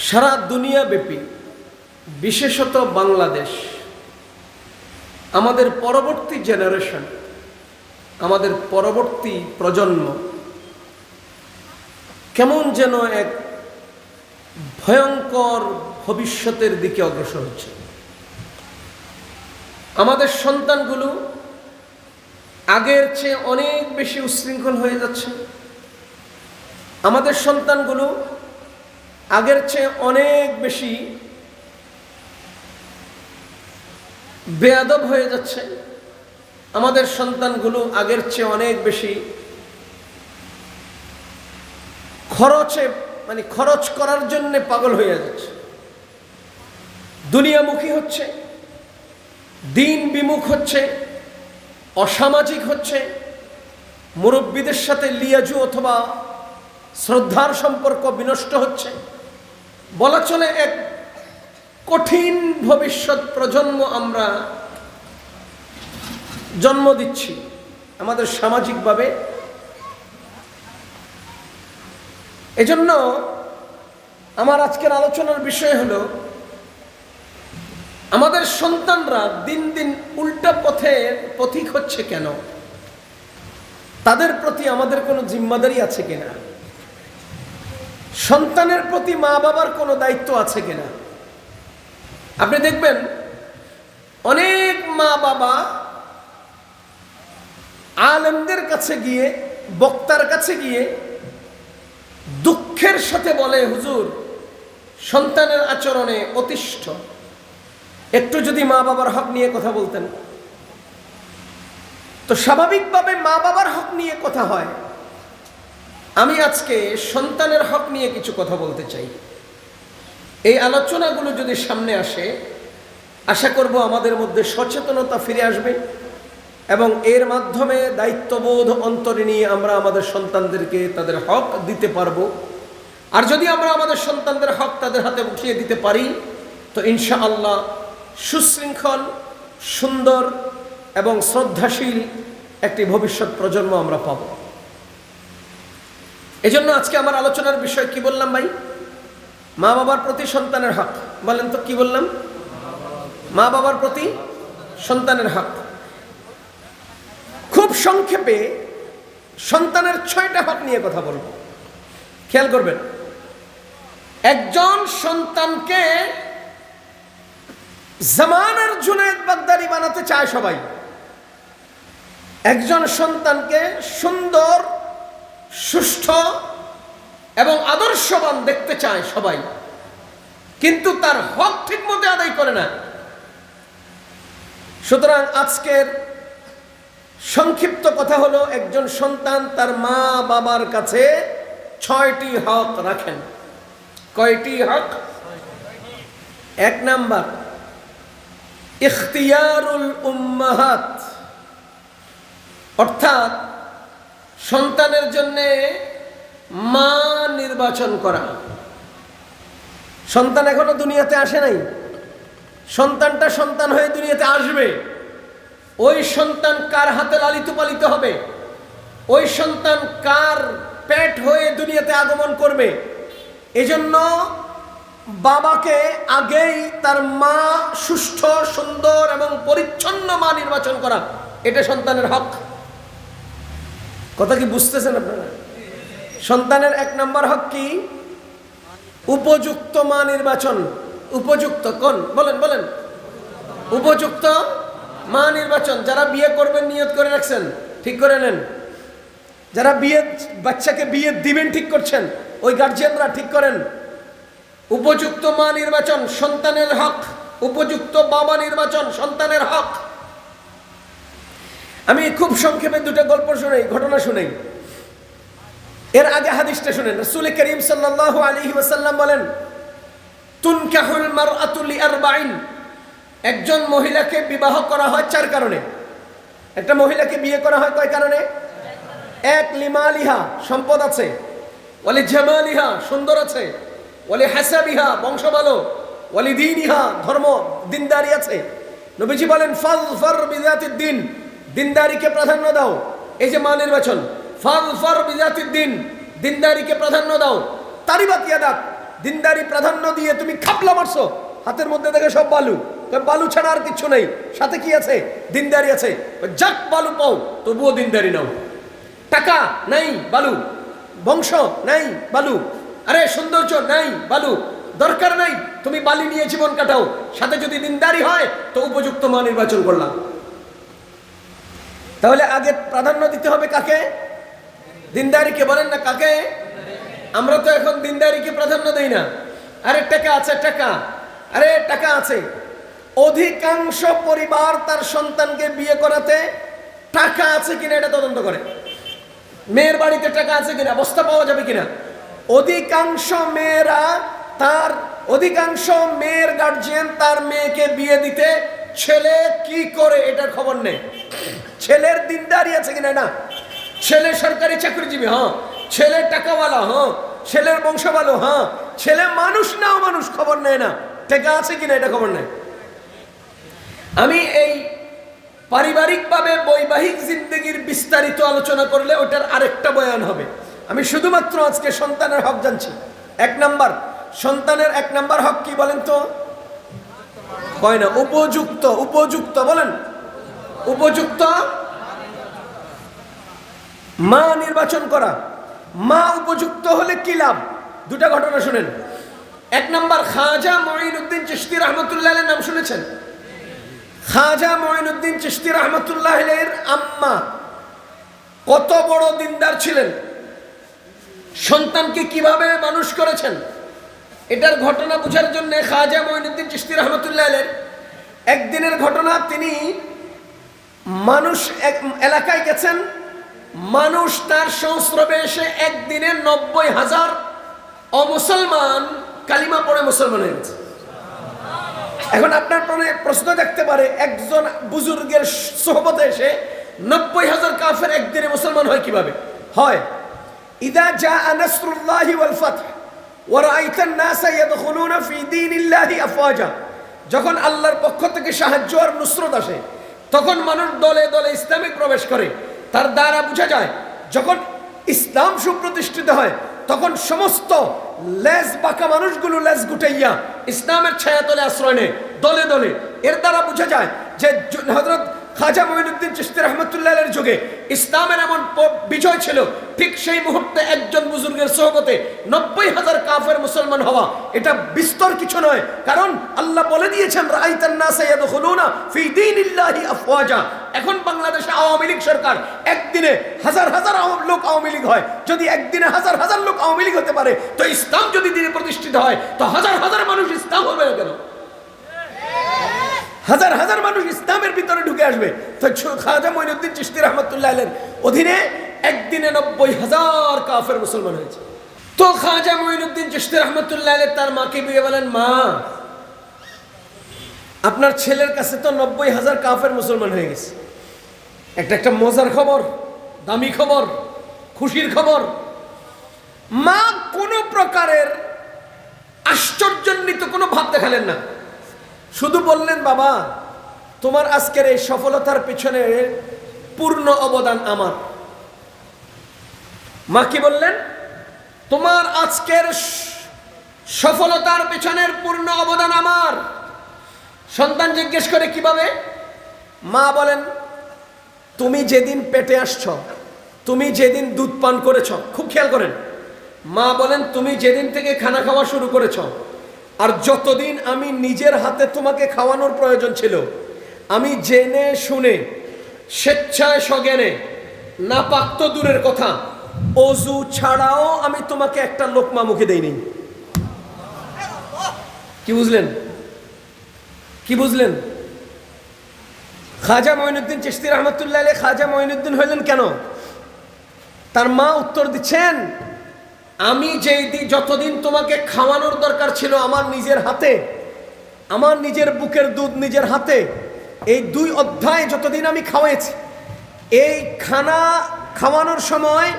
সারা দুনিয়াব্যাপী বিশেষত বাংলাদেশ আমাদের পরবর্তী জেনারেশন, আমাদের পরবর্তী প্রজন্ম কেমন যেন এক ভয়ঙ্কর ভবিষ্যতের দিকে অগ্রসর হচ্ছে। আমাদের সন্তানগুলো আগের চেয়ে অনেক বেশি উচ্ছৃঙ্খল হয়ে যাচ্ছে। আমাদের সন্তানগুলো আগের চেয়ে অনেক বেশি বেয়াদব হয়ে যাচ্ছে। আমাদের সন্তানগুলো আগের চেয়ে অনেক বেশি খরচ করার জন্য পাগল হয়ে যাচ্ছে, দুনিয়ামুখী হচ্ছে, দিন বিমুখ হচ্ছে, অসামাজিক হচ্ছে, মুরব্বীদের সাথে লিয়াজু অথবা শ্রদ্ধার সম্পর্ক বিনষ্ট হচ্ছে। বলা চলে এক কঠিন ভবিষ্যৎ প্রজন্ম আমরা জন্ম দিচ্ছি আমাদের সামাজিকভাবে। এজন্য আমার আজকের আলোচনার বিষয় হলো, আমাদের সন্তানরা দিন দিন উল্টা পথের পথিক হচ্ছে কেন? তাদের প্রতি আমাদের কোনো জিম্মাদারি আছে কিনা? সন্তানের প্রতি মা বাবার কোনো দায়িত্ব আছে কিনা? আপনি দেখবেন অনেক মা বাবা আলেমদের কাছে গিয়ে, বক্তার কাছে গিয়ে দুঃখের সাথে বলে, হুজুর সন্তানের আচরণে অতিষ্ঠ, একটু যদি মা বাবার হক নিয়ে কথা বলতেন। তো স্বাভাবিকভাবে মা বাবার হক নিয়ে কথা হয়। আমি আজকে সন্তানের হক নিয়ে কিছু কথা বলতে চাই। এই আলোচনাগুলো যদি সামনে আসে, আশা করব আমাদের মধ্যে সচেতনতা ফিরে আসবে এবং এর মাধ্যমে দায়িত্ববোধ অন্তরে নিয়ে আমরা আমাদের সন্তানদেরকে তাদের হক দিতে পারবো। আর যদি আমরা আমাদের সন্তানদের হক তাদের হাতে উঠিয়ে দিতে পারি, তো ইনশাআল্লাহ সুশৃঙ্খল, সুন্দর এবং শ্রদ্ধাশীল একটি ভবিষ্যৎ প্রজন্ম আমরা পাব। এজন্য আজকে আমার আলোচনার বিষয় কি বললাম ভাই? মা বাবার প্রতি সন্তানের হক। বলেন তো কি বললাম? মা বাবার প্রতি সন্তানের হক। খুব সংক্ষেপে সন্তানের 6টা হক নিয়ে কথা বলবো, খেয়াল করবেন। একজন সন্তানকে জামানার জুনায়েদ বাগদারি বানাতে চায় সবাই। একজন সন্তানকে সুন্দর, সুষ্ঠু এবং আদর্শবান দেখতে চায় সবাই, কিন্তু তার হক ঠিক মতো আদায় করে না। সুতরাং আজকের সংক্ষিপ্ত কথা হলো, একজন সন্তান তার মা বাবার কাছে 6টি হক রাখেন। কয়টি হক? 1 নাম্বার, ইখতিয়ারুল উম্মাহাত, অর্থাৎ সন্তানের জন্য মা নির্বাচন করা। সন্তান এখনো দুনিয়াতে আসে নাই, সন্তানটা সন্তান হয়ে দুনিয়াতে আসবে। ওই সন্তান কার হাতে লালিত পালিত হবে, ওই সন্তান কার পেট হয়ে দুনিয়াতে আগমন করবে, এজন্য বাবাকে আগেই তার মা সুষ্ঠু, সুন্দর এবং পরিচ্ছন্ন মা নির্বাচন করা, এটা সন্তানের হক। কথা কি বুঝতেছেন আপনারা? সন্তানের 1 নম্বর হক কি? উপযুক্ত মা নির্বাচন। উপযুক্ত কোন? বলেন বলেন। উপযুক্ত মা নির্বাচন। যারা বিয়ে করবেন নিয়ত করে রাখছেন, ঠিক করে নেন। যারা বাচ্চাকে বিয়ে দিবেন ঠিক করছেন, ওই গার্জিয়ানরা ঠিক করেন। উপযুক্ত মা নির্বাচন সন্তানের হক, উপযুক্ত বাবা নির্বাচন সন্তানের হক। আমি খুব সংক্ষেপে 2টা গল্প শুনাই, ঘটনা শুনাই। এর আগে হাদিসটা শুনেন। রাসূল করিম সাল্লাল্লাহু আলাইহি ওয়াসাল্লাম বলেন, তুনকাহুল মারআতু লিআরবাইন, একজন মহিলাকে বিবাহ করা হয় 4 কারণে। একটা মহিলাকে বিয়ে করা হয় কয় কারণে? 1, লিমালিহা, সম্পদ আছে, ওয়ালি জামালিহা, সুন্দর আছে, ওয়ালি হাসাবিহা, বংশ ভালো, ওয়ালি দীনিহা, ধর্ম দিনদারি আছে। নবীজি বলেন, ফাযফার বিযাতিদ দ্বীন, দিনদারিকে প্রাধান্য দাও। এই যে মা নির্বাচন, ফাযফার বিযাতিদ দ্বীন, দিনদারিকে প্রাধান্য দাও। তারিবাত ইয়াদাক, দিনদারি প্রাধান্য দিয়ে তুমি খাপলা মারছো, হাতের মধ্যে দেখে সব বালু, বালু ছাড়া আর কিছু নেই, সাথে কি আছে? দিনদারি আছে। যাক বালু পাও, তবুও দিনদারি নাও। টাকা নাই, বালু। বংশ নাই, বালু। আরে সৌন্দর্য নাই, বালু। দরকার নাই, তুমি বালি নিয়ে জীবন কাটাও, সাথে যদি দিনদারি হয় তো উপযুক্ত মা নির্বাচন করলাম। তাহলে আগে প্রাধান্য দিতে হবে কাকে? দিনদারিকে। বলেন না কাকে? আমরা তো এখন দিনদারিকে প্রাধান্য দেই না। আরে টাকা আছে, টাকা, আরে টাকা আছে। অধিকাংশ পরিবার তার সন্তানকে বিয়ে করাতে টাকা আছে কিনা এটা তদন্ত করে। মেয়ের বাড়িতে টাকা আছে কিনা, বস্তা পাওয়া যাবে কিনা। অধিকাংশ মেয়ের গার্জিয়ান তার মেয়েকে বিয়ে দিতে ছেলে কি করে এটার খবর নেই। ছেলের দিনদারি আছে কিনা, না। ছেলে সরকারি চাকরিজীবী, হ্যাঁ। ছেলে টাকাওয়ালা, হ্যাঁ। ছেলের বংশ ভালো, হ্যাঁ। ছেলে মানুষ না মানুষ, খবর নেয় না। টাকা আছে কিনা এটা খবর নেয়। আমি এই পারিবারিকভাবে বৈবাহিক জিন্দেগির বিস্তারিত আলোচনা করলে ওটার আরেকটা বয়ান হবে। আমি শুধুমাত্র আজকে সন্তানের হক জানছি। 1 নাম্বার, সন্তানের 1 নাম্বার হক কি বলেন তো? কয় না, উপযুক্ত। উপযুক্ত বলেন, উপযুক্ত মা নির্বাচন করা। মা উপযুক্ত হলে কি লাভ? 2টা ঘটনা শুনেন। 1 নাম্বার, খাজা মঈনুদ্দিন চিশতি রহমতুল্লাহ আলাইহির নাম শুনেছেন? খাজা মঈনুদ্দিন চিশতি রহমতুল্লাহ আলাইহির আম্মা কত বড় দিনদার ছিলেন, সন্তানকে কিভাবে মানুষ করেছেন, এটার ঘটনা বোঝার জন্য খাজা মঈনুদ্দিন চিশতি রহমতুল্লাহ আলাইহির একদিনের ঘটনা। তিনি এলাকায় গেছেন, মানুষ তার সংস্রবে এসে একদিনে 90,000 অমুসলমান কালিমা পড়ে মুসলমান হয়ে গেছে। এখন আপনার প্রশ্ন দেখতে পারে, একজন বুজুর্গের সোহবতে এসে 90,000 কাফের একদিনে মুসলমান হয় কিভাবে? হয় ইদা জাআ নাসরুল্লাহি ওয়াল ফাতহ ওয়া রাআইতান নাসা ইয়াদখুলুনা ফি দীনিল্লাহি আফওয়াজা। যখন আল্লাহর পক্ষ থেকে সাহায্য আর নুসরত আসে, তখন মানুষ দলে দলে ইসলামে প্রবেশ করে। তার দ্বারা বোঝা যায় যখন ইসলাম সুপ্রতিষ্ঠিত হয়, তখন সমস্ত লেজ বাঁকা মানুষগুলো লেজ গুটাইয়া ইসলামের ছায়াতলে আশ্রয় নেয় দলে দলে। এর দ্বারা বোঝা যায় যে হযরত খাজা মঈনুদ্দিন চিশতি রহমতুল্লাহ আলাইহির যুগে ইসলামের এমন বিজয় ছিল, ঠিক সেই মুহূর্তে একজন বুজুর্গের সোহবতে 90,000 কাফের মুসলমান হওয়া এটা বিস্তর কিছু নয়। কারণ আল্লাহ বলে দিয়েছেন, রাআইতান নাসা ইয়াদখুলুনা ফি দীনিল্লাহি আফওয়াজা। এখন বাংলাদেশে আওয়ামী লীগ সরকার, একদিনে হাজার হাজার লোক আওয়ামী লীগ হয়। যদি একদিনে হাজার হাজার লোক আওয়ামী লীগ হতে পারে, তো ইসলাম যদি দিনে প্রতিষ্ঠিত হয়, তো হাজার হাজার মানুষ ইসলাম হবে না কেন? হাজার হাজার মানুষ ইসলামের ভিতরে ঢুকে আসবে। তো খাজা মঈনুদ্দিন চিশতি রহমতুল্লাহ আলাইহির অধীনে একদিনে 90,000 কাফের মুসলমান হয়েছে। তো খাজা মঈনুদ্দিন চিশতি রহমতুল্লাহ আলাইহি তার মাকে বিয়ে বলেন, মা আপনার ছেলের কাছে তো 90,000 কাফের মুসলমান হয়ে গেছে। একটা মজার খবর, দামি খবর, খুশির খবর। মা কোনো প্রকারের আশ্চর্যান্বিত কোনো ভাব দেখালেন না, শুধু বললেন, বাবা তোমার আজকের এই সফলতার পিছনে পূর্ণ অবদান আমার। মা কি বললেন? তোমার আজকের সফলতার পিছনের পূর্ণ অবদান আমার। সন্তান জিজ্ঞেস করে কিভাবে? মা বলেন, তুমি যেদিন পেটে আসছ, তুমি যেদিন দুধ পান করেছ, খুব খেয়াল করেন, মা বলেন তুমি যেদিন থেকে খানা খাওয়া শুরু করেছ, আর যতদিন আমি নিজের হাতে তোমাকে খাওয়ানোর প্রয়োজন ছিল, আমি জেনে শুনে স্বেচ্ছায় সজ্ঞানে, নাপাক তো দূরের কথা, অজু ছাড়াও আমি তোমাকে একটা লোকমা মুখে দেইনি। কি বুঝলেন? কি বুঝলেন? খাজা মঈনুদ্দিন চিশতি রহমতুল্লাহ আলাইহি খাজা মঈনুদ্দিন হইলেন কেন? তার মা উত্তর দিচ্ছেন, আমি যতদিন তোমাকে খাওয়ানোর দরকার ছিল আমার নিজের হাতে, আমার নিজের বুকের দুধ নিজের হাতে, এই 2 অধ্যায় যতদিন আমি খাওয়াইছি, এই খানা খাওয়ানোর সময়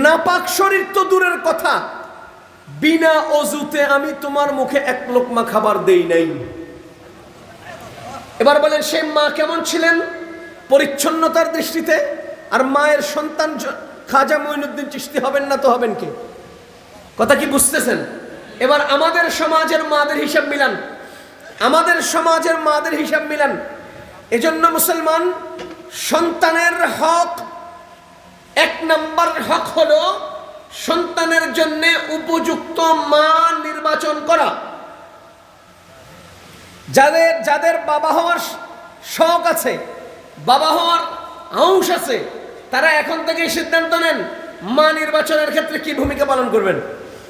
নাপাক শরীর তো দূরের কথা, বিনা অজুতে আমি তোমার মুখে এক লোকমা খাবার দেই নাই। এবার বলেন সে মা কেমন ছিলেন পরিচ্ছন্নতার দৃষ্টিতে? আর মায়ের সন্তান খাজা মঈনুদ্দিন চিশতি হবেন না তো হবেন কে? কথা কি বুঝতেছেন? এবার আমাদের সমাজের মাদের হিসাব মিলান, আমাদের সমাজের মাদের হিসাব মিলান। এজন্য মুসলমান সন্তানের হক, এক নাম্বার হক হলো সন্তানের জন্য উপযুক্ত মা নির্বাচন করা। যাদের যাদের বাবা হওয়ার শখ আছে, বাবা হওয়ার আউশ আছে, তারা এখন থেকেই সিদ্ধান্ত নেন মা নির্বাচনের ক্ষেত্রে কি ভূমিকা পালন করবেন।